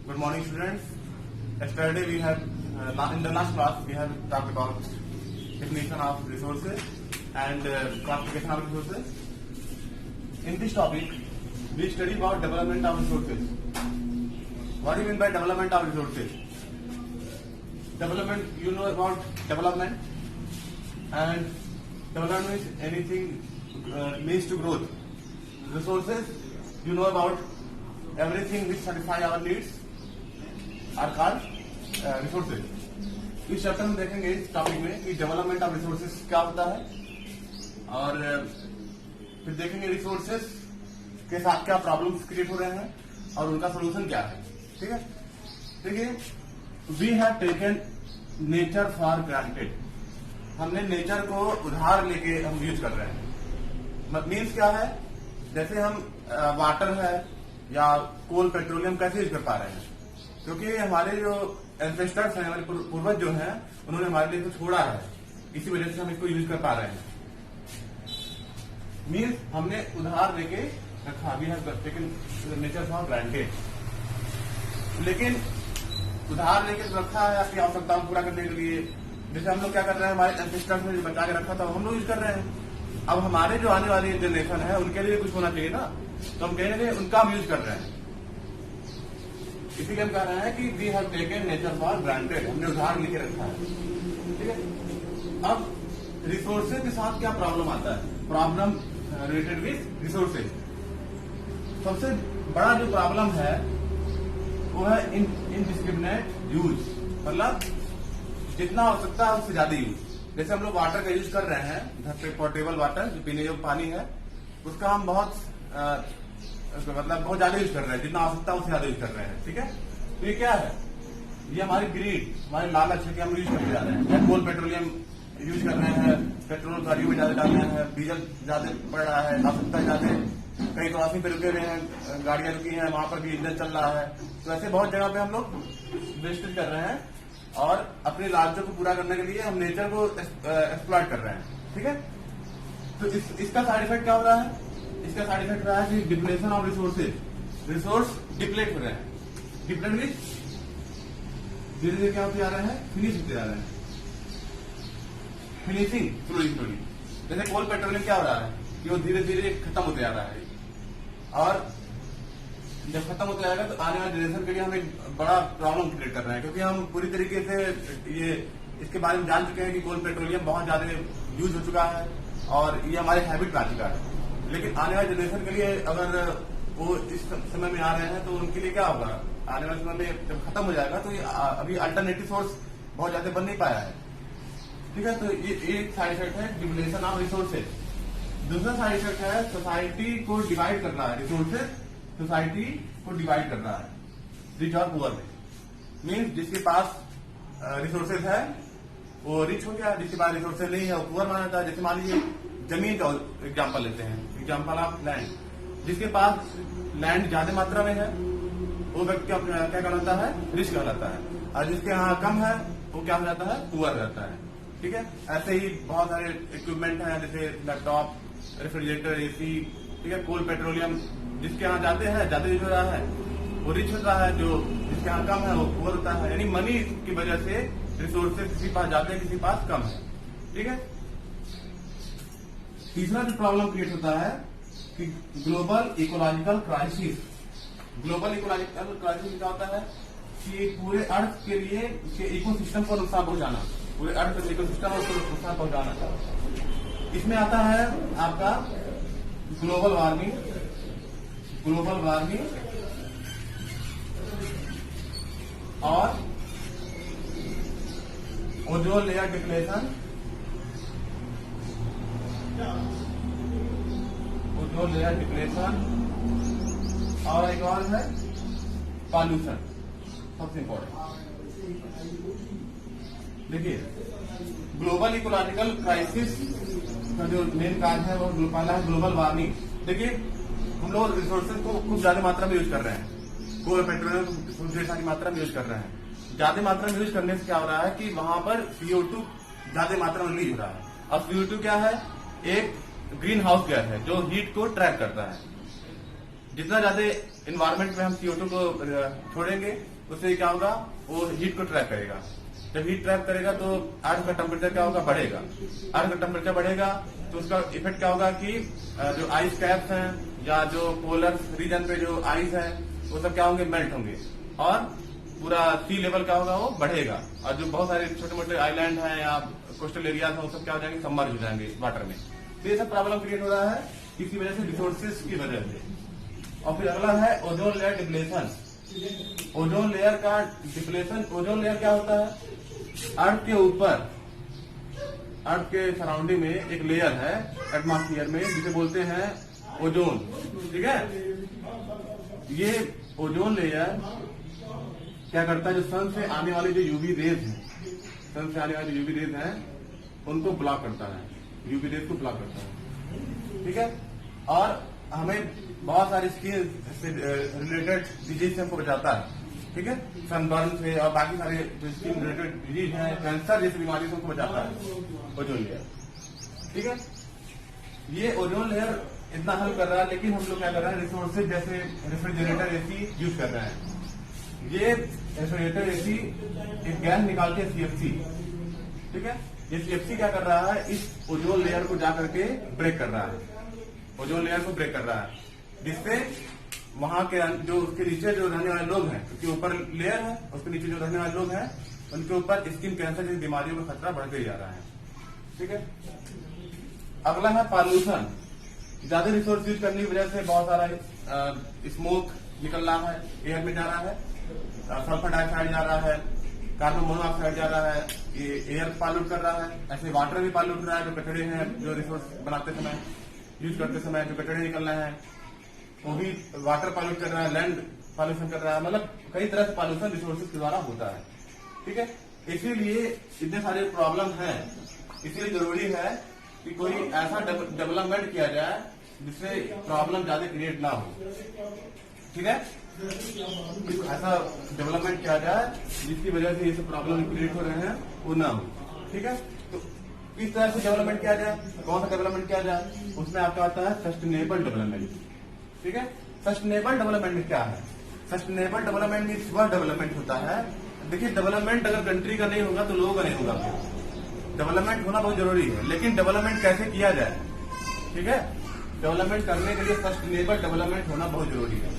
Good morning, students. Yesterday we have, in the last class, we have talked about definition of resources and classification of resources. In this topic, we study about development of resources. What do you mean by development of resources? Development, you know about development, and development means anything leads to growth. Resources, you know about everything which satisfy our needs are called resources. इस chapter में देखेंगे इस topic में कि development of resources क्या होता है और फिर देखेंगे रिसोर्सेज के साथ क्या प्रॉब्लम्स क्रिएट हो रहे हैं और उनका सोल्यूशन क्या है. ठीक है. देखिए, we have taken nature for granted. हमने नेचर को उधार लेके हम यूज कर रहे हैं. मीन्स क्या है, जैसे हम वाटर है या कोल पेट्रोलियम कैसे यूज कर पा रहे हैं, क्योंकि हमारे जो एंसेस्टर्स हैं, हमारे पूर्वज जो हैं, उन्होंने हमारे लिए इसको छोड़ा है, इसी वजह से हम इसको यूज कर पा रहे हैं. मीन्स हमने उधार लेके रखा. We have taken nature for granted. लेकिन उधार लेके रखा है आपकी आवश्यकताओं पूरा करने के लिए. जैसे हम लोग क्या कर रहे हैं, हमारे एंसेस्टर्स ने बचा के रखा था, हम लोग यूज कर रहे हैं. अब हमारे जो आने वाली जनरेशन है उनके लिए कुछ होना चाहिए ना, तो हम कहेंगे उनका हम यूज कर रहे हैं. इसीलिए हम कह रहे हैं कि we have taken nature for granted. हमने उधार लेके रखा है. ठीक है. अब रिसोर्सेज के साथ क्या प्रॉब्लम आता है, प्रॉब्लम रिलेटेड विथ रिसोर्सेज. सबसे बड़ा जो प्रॉब्लम है वो है इनडिस्क्रिमिनेट यूज. मतलब जितना आवश्यकता है उससे ज्यादा यूज. जैसे हम लोग वाटर का यूज कर रहे हैं, घर पे पोर्टेबल वाटर जो पीने योग्य पानी है, उसका हम बहुत ज्यादा यूज कर रहे हैं. जितना आवश्यकता है उससे ज्यादा यूज कर रहे हैं. ठीक है. तो ये क्या है, ये हमारी ग्रीड, हमारे लालच है कि हम यूज करते जा रहे हैं. कोल पेट्रोलियम यूज कर रहे हैं, पेट्रोल गाड़ियों में ज्यादा डाल रहे हैं, डीजल ज्यादा पड़ रहा है, आवश्यकता ज्यादा. कहीं क्रॉसिंग पे रुके हुए हैं, गाड़ियां रुकी हैं, वहां पर भी इंजन चल रहा है. तो ऐसे बहुत जगह पे हम लोग वेस्टेज कर रहे हैं और अपने लालचों को पूरा करने के लिए हम नेचर को एक्सप्लॉइट कर रहे हैं. ठीक है. तो इसका साइड इफेक्ट क्या हो रहा है, इसका साइड इफेक्ट रहा है कि depletion of resources. Resource deplete हो रहे हैं. डिप्लेट मीन धीरे धीरे क्या होते जा रहे हैं, फिनिश होते जा रहे हैं. Finishing slowly. जैसे कोल पेट्रोलियम क्या हो रहा है कि वो धीरे धीरे खत्म होते जा रहा है, और जब खत्म होता जाएगा तो आने वाले जनरेशन के लिए हम एक बड़ा प्रॉब्लम क्रिएट कर रहे हैं, क्योंकि हम पूरी तरीके से ये इसके बारे में जान चुके हैं कि कोल पेट्रोलियम बहुत ज्यादा यूज हो चुका है और ये हमारे हैबिट में आ चुका है. लेकिन आने वाले जनरेशन के लिए अगर वो इस समय में आ रहे हैं तो उनके लिए क्या होगा, आने वाले समय में जब खत्म हो जाएगा तो ये अभी अल्टरनेटिव सोर्स बहुत ज्यादा बन नहीं पाया है. ठीक है. तो ये एक साइड इफेक्ट है डिप्लेशन ऑफ रिसोर्सेज. दूसरा साइड इफेक्ट है सोसाइटी को डिवाइड कर रहा है. रिसोर्सेज सोसाइटी को डिवाइड कर रहा है रिच और पुअर में. मीन्स जिसके पास रिसोर्सेज है वो रिच हो गया, जिसके पास रिसोर्सेज नहीं है वो पुअर माना जाता है. जैसे मान लीजिए जमीन का एग्जाम्पल लेते हैं, एग्जाम्पल ऑफ लैंड. जिसके पास लैंड ज्यादा मात्रा में है वो व्यक्ति क्या कहलाता है, रिच कहलाता है, और जिसके यहाँ कम है वो क्या हो जाता है, पुअर रहता है. ठीक है. ऐसे ही बहुत सारे इक्विपमेंट हैं, जैसे लैपटॉप, रेफ्रिजरेटर, एसी. ठीक है. कोल पेट्रोलियम जिसके यहाँ ज्यादा है, ज्यादा यूज हो रहा है, वो रिच होता है, जो जिसके यहाँ कम है वो पुअर होता है. यानी मनी की वजह से रिसोर्सेज किसी पास ज्यादा है, किसी पास कम है. ठीक है. तीसरा जो प्रॉब्लम क्रिएट होता है कि global ecological crisis. Global ecological crisis क्या होता है कि पूरे अर्थ के लिए इकोसिस्टम को नुकसान पहुंचाना, पूरे अर्थ के इकोसिस्टम को नुकसान पहुंचाना. इसमें आता है आपका ग्लोबल वार्मिंग और ओजोन लेयर डिप्लेशन, और एक और है पॉल्यूशन. सबसे इंपॉर्टेंट देखिए, ग्लोबल इकोलॉजिकल क्राइसिस का जो मेन कारण है वो पहला है ग्लोबल वार्मिंग. देखिए, हम लोग रिसोर्सेज को खूब ज्यादा मात्रा में यूज कर रहे हैं. कोल पेट्रोलियम ढेर सारी मात्रा में यूज कर रहे हैं. ज्यादा मात्रा में यूज करने से क्या हो रहा है कि वहां पर CO2 ज्यादा मात्रा में रिलीज हो रहा है. अब CO2 क्या है, एक ग्रीन हाउस गैस है जो हीट को ट्रैप करता है. जितना ज्यादा इन्वायरमेंट में हम CO2 को छोड़ेंगे उससे क्या होगा, वो हीट को ट्रैप करेगा। जब हीट ट्रैप करेगा तो अर्थ का टेम्परेचर क्या होगा, बढ़ेगा। अर्थ का टेम्परेचर बढ़ेगा तो उसका इफेक्ट क्या होगा कि जो आइस कैप्स हैं या जो पोलर रीजन पे जो आइस है वो सब क्या होंगे, मेल्ट होंगे और पूरा सी लेवल क्या होगा, वो बढ़ेगा। और जो बहुत सारे छोटे मोटे आइलैंड हैं या कोस्टल एरियाज हैं वो सब क्या हो जाएंगे, सबमर्ज हो जाएंगे वाटर में। तो ये सब प्रॉब्लम क्रिएट हो रहा है किसी वजह से, रिसोर्सेज की वजह से। और फिर अगला है ozone layer depletion. Ozone layer का डिप्लेशन, ओजोन लेयर क्या होता है, अर्थ के ऊपर, अर्थ के सराउंडिंग में एक लेयर है एटमॉस्फेयर में जिसे बोलते हैं ओजोन। ठीक है, ये ओजोन लेयर क्या करता है, जो सन से आने वाले जो यूवी रेज हैं, सन से आने वाले यूवी रेज हैं उनको ब्लॉक करता है, यूवी रेज को ब्लॉक करता है। ठीक है, और हमें बहुत सारी स्किन से रिलेटेड डिजीज से हमको बचाता है। ठीक है, सनबर्न से और बाकी सारे जो स्किन रिलेटेड डिजीज हैं, कैंसर जैसी बीमारी से हमको बचाता है ओजोन लेयर। ठीक है, ये ओजोन लेयर इतना हेल्प कर रहा है, लेकिन हम लोग क्या कर रहे हैं, रिसोर्सेज जैसे रेफ्रिजरेटर एसी यूज कर रहे हैं। ये रेफ्रिजरेटर एसी एक गैस निकालते हैं CFC। ठीक है, ये CFC क्या कर रहा है, इस ओजोन लेयर को जाकर के ब्रेक कर रहा है, ओजोन लेयर को ब्रेक कर रहा है, जिससे वहां के जो उसके नीचे जो रहने वाले लोग हैं, उसके ऊपर लेयर है, उसके नीचे जो रहने वाले लोग हैं उनके ऊपर स्किन कैंसर जैसी बीमारियों का खतरा बढ़ते जा रहा है। ठीक है, अगला है पॉल्यूशन। ज्यादा रिसोर्स यूज करने की वजह से बहुत सारा स्मोक निकल रहा है, एयर में जा रहा है, सल्फर डाइऑक्साइड जा रहा है, कार्बन मोनोऑक्साइड जा रहा है, ये एयर पॉल्यूट कर रहा है। ऐसे वाटर भी पॉल्यूट कर रहा है, जो कचड़े हैं, जो रिसोर्स बनाते समय यूज करते समय जो कचड़े निकल रहे हैं वो भी वाटर पॉल्यूट कर रहा है, लैंड पॉल्यूशन कर रहा है, मतलब कई तरह से पॉल्यूशन रिसोर्सेज के द्वारा होता है। ठीक है, इसीलिए इतने सारे प्रॉब्लम है, इसलिए जरूरी है कि कोई ऐसा डेवलपमेंट किया जाए जिससे प्रॉब्लम ज्यादा क्रिएट ना हो। ठीक है, ऐसा डेवलपमेंट किया जाए जिसकी वजह से ये सब प्रॉब्लम क्रिएट हो रहे हैं वो ना हो। ठीक है, तो किस तरह से डेवलपमेंट किया जाए, कौन सा डेवलपमेंट किया जाए, उसमें आपका आता है सस्टेनेबल डेवलपमेंट। ठीक है, सस्टेनेबल डेवलपमेंट में क्या है, सस्टेनेबल डेवलपमेंट में वह डेवलपमेंट होता है, देखिए डेवलपमेंट अगर कंट्री का नहीं होगा तो लोगों का नहीं होगा। डेवलपमेंट होना बहुत जरूरी है, लेकिन डेवलपमेंट कैसे किया जाए। ठीक है, डेवलपमेंट करने के लिए सस्टेनेबल डेवलपमेंट होना बहुत जरूरी है।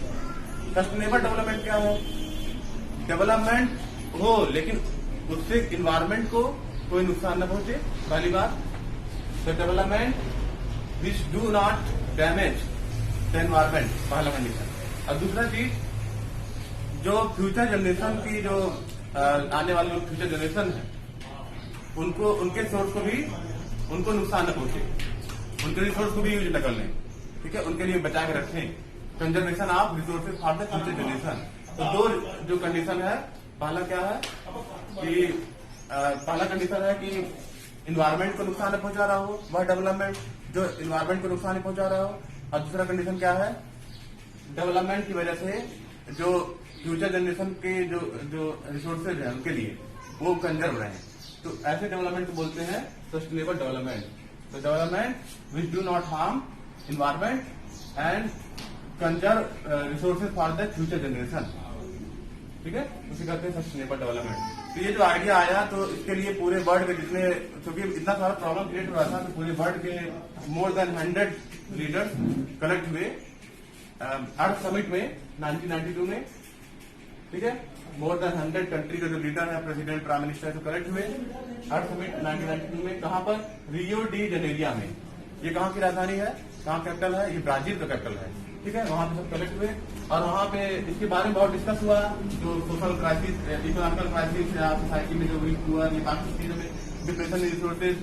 सस्टेनेबल डेवलपमेंट क्या है, डेवलपमेंट हो लेकिन उससे इन्वायरमेंट को कोई नुकसान न पहुंचे, पहली बात। तो development which do not damage the environment, पहला कंडीशन। और दूसरा चीज, जो फ्यूचर जनरेशन की जो आने वाले लोग फ्यूचर जनरेशन है उनको, उनके सोर्स को भी उनको नुकसान न पहुंचे, उनके रिसोर्स को भी यूज न कर लें। ठीक है, उनके लिए बचा के रखें, conservation of resources for the future generation. तो दो जो कंडीशन है, पहला क्या है कि पहला कंडीशन है कि इन्वायरमेंट को नुकसान न पहुंचा रहा हो, वह डेवलपमेंट जो इन्वायरमेंट को नुकसान नहीं पहुंचा रहा हो। और दूसरा कंडीशन क्या है, डेवलपमेंट की वजह से जो फ्यूचर जनरेशन के जो रिसोर्सेज है उनके लिए वो कंजर्व रहे। तो ऐसे डेवलपमेंट को बोलते हैं सस्टेनेबल डेवलपमेंट। तो development which do not harm environment and conserve resources for the future generation. ठीक है, उसे कहते हैं सस्टेनेबल डेवलपमेंट। तो ये जो आइडिया आया तो इसके लिए पूरे वर्ल्ड के जितने, क्योंकि इतना सारा प्रॉब्लम क्रिएट हो रहा था, तो पूरे वर्ल्ड के मोर देन 100 लीडर्स कलेक्ट हुए अर्थ समिट में 1992 में। ठीक है, मोर देन 100 कंट्री के जो लीडर है, प्रेसिडेंट, प्राइम मिनिस्टर, जो कलेक्ट हुए अर्थ समिट 1992 में। कहां पर, रियो डी जनेरिया में। ये कहां की राजधानी है, कहां कैपिटल है, ये ब्राजील का कैपिटल है। ठीक है, वहां पे सब कलेक्ट हुए और वहां पे इसके बारे में बहुत डिस्कस हुआ, जो सोशल क्राइसिस, इकोनॉमिकल क्राइसिस या सोसाइटी में जो वीक हुआ, ये बाकी चीजों में डिप्रेशन, रिसोर्सेज,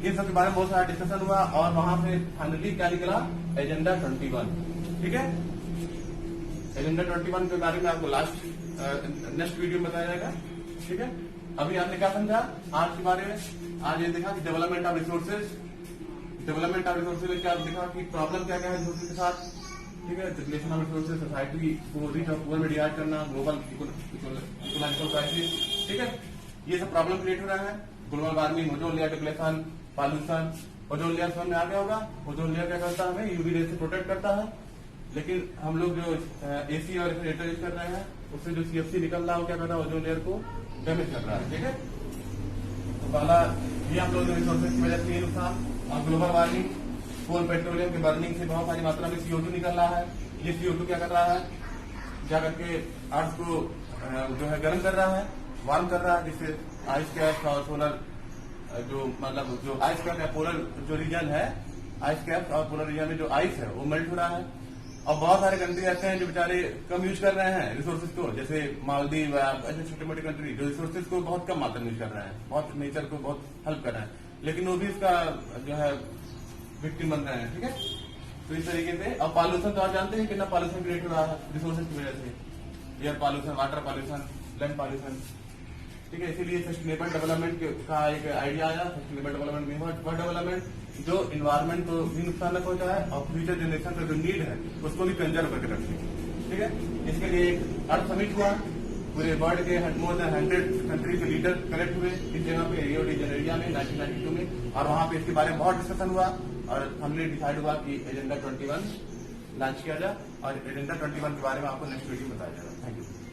इन सब के बारे में बहुत सारा डिस्कशन हुआ। और वहां पे फाइनली क्या निकला, एजेंडा 21। ठीक है, एजेंडा 21 के बारे में आपको नेक्स्ट वीडियो में बताया जाएगा। ठीक है, अभी आपने क्या समझा आज के बारे में, आज ये देखा कि development of resources, development of resources में क्या देखा कि प्रॉब्लम क्या क्या है रिसोर्सेज के साथ। ठीक है, डिप्लेशन ऑफ रिसोर्सेज, सोसाइटी को रिच और पुअर में डिवाइड करना, ग्लोबल इकोनॉमिकल क्राइसिस। ठीक है, ये सब प्रॉब्लम क्रिएट हो रहा है, global warming, ozone layer depletion, pollution. Ozone layer समझ में आ गया होगा, ओजोन लेयर क्या करता है, हमें यूवी रेज से प्रोटेक्ट करता है। लेकिन हम लोग जो एसी और रेफ्रिजरेटर यूज कर रहे हैं उससे जो सीएफसी निकल रहा है वो क्या कर रहा है, ओजोन लेयर को डैमेज कर रहा है। ठीक है, तो पहला ये हम लोग रिसोर्सेज की वजह से नुकसान, और ग्लोबल वार्मिंग, कोल पेट्रोलियम की बर्निंग से बहुत सारी मात्रा में CO2 निकल रहा है। ये CO2 क्या कर रहा है, क्या करके अर्थ को जो है गर्म कर रहा है, वार्म कर रहा है, जिससे आइस कैप और सोलर जो मतलब जो आइस कैप या पोलर जो रीजन है, आइस कैप और पोलर रीजन में जो आइस है वो मेल्ट हो रहा है। और बहुत सारे कंट्री ऐसे हैं जो बेचारे कम यूज कर रहे हैं रिसोर्सेज को, जैसे मालदीव ऐसे छोटे मोटे कंट्री जो रिसोर्सेज को बहुत कम मात्रा में यूज कर रहे हैं, बहुत नेचर को बहुत हेल्प कर रहे हैं, लेकिन वो भी इसका जो है विक्टिम बन रहे हैं। ठीक है, तो इस तरीके से। अब पॉल्यूशन तो आप जानते हैं कितना पॉल्यूशन क्रिएट हो रहा है रिसोर्सेज की वजह से, air pollution, water pollution, land pollution. ठीक है, इसीलिए सस्टेनेबल डेवलपमेंट का एक आइडिया आया। सस्टेनेबल डेवलपमेंट में वह डेवलपमेंट जो इन्वायरमेंट को भी नुकसान न पहुंचाए और फ्यूचर जनरेशन का जो नीड है उसको भी कंजर्व करके रखे। ठीक है, इसके लिए एक अर्थ समिट हुआ, पूरे वर्ल्ड के मोर देन 100 कंट्री के लीडर कलेक्ट हुए इस जगह पे रियो डी जेनेरिया में 1992 में, और वहां पे इसके बारे में बहुत डिस्कशन हुआ और हमने डिसाइड हुआ कि एजेंडा 21 लॉन्च किया जाए, और एजेंडा 21 के बारे में आपको नेक्स्ट वीडियो बताया जाएगा। Thank you.